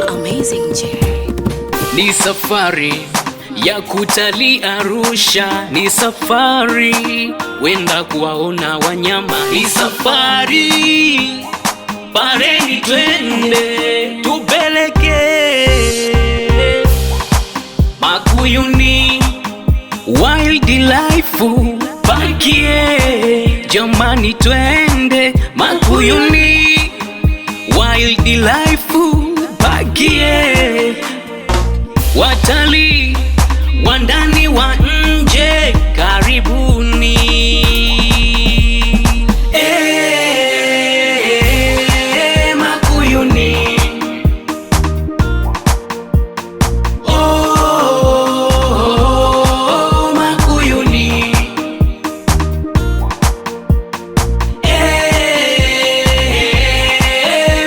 Amazing J. Ni safari ya kutalii Arusha, ni safari wenda kuwaona wanyama, ni safari pareni twende tupeleke Makuyuni Wildlife Parkie, jamani twende Makuyuni Wildlife Parkie. Watalii wa ndani wa nje, karibuni. Makuyuni.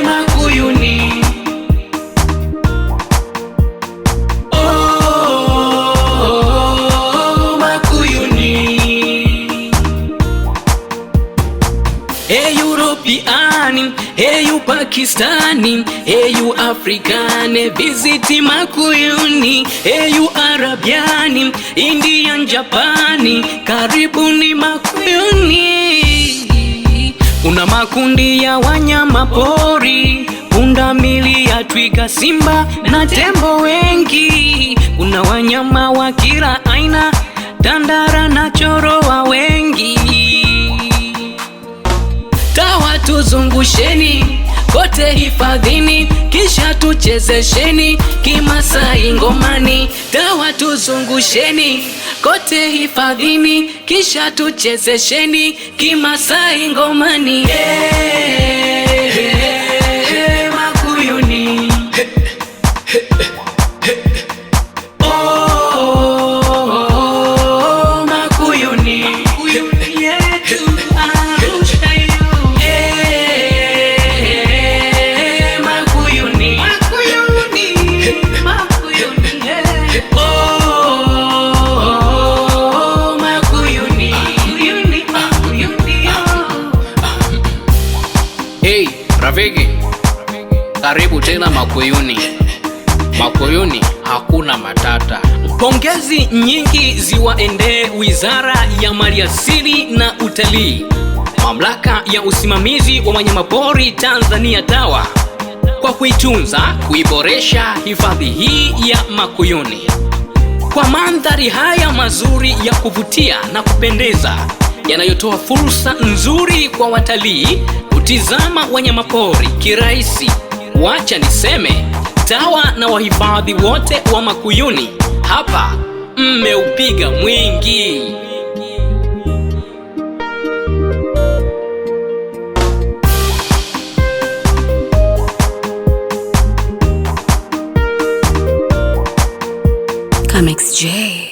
Makuyuni. Makuyuni. Hey European, hey Pakistani, hey African, visit Makuyuni. Hey Arabian, Indian, Japani, karibuni Makuyuni. Kuna makundi ya wanyama pori, pundamilia, twiga, simba na tembo wengi. Kuna wanyama wa kila aina, tandara na chorowa wengi. Tawa tuzungusheni kote hifadhini, kisha tuchezesheni Kimasai ngomani. Tawa tuzungusheni kote hifadhini, kisha tuchezesheni Kimasai ngomani. Makuyuni. Makuyuni. Hey, rafiki, karibu tena Makuyuni. Makuyuni hakuna matata. Pongezi nyingi ziwaendee Wizara ya Maliasili na Utalii, Mamlaka ya Usimamizi wa Wanyamapori Tanzania TAWA, kwa kuitunza, kuiboresha hifadhi hii ya Makuyuni kwa mandhari haya mazuri ya kuvutia na kupendeza, yanayotoa fursa nzuri kwa watalii kutizama wanyamapori kirahisi. Wacha niseme TAWA na wahifadhi wote wa Makuyuni, hapa mmeupiga mwingi. Comics J.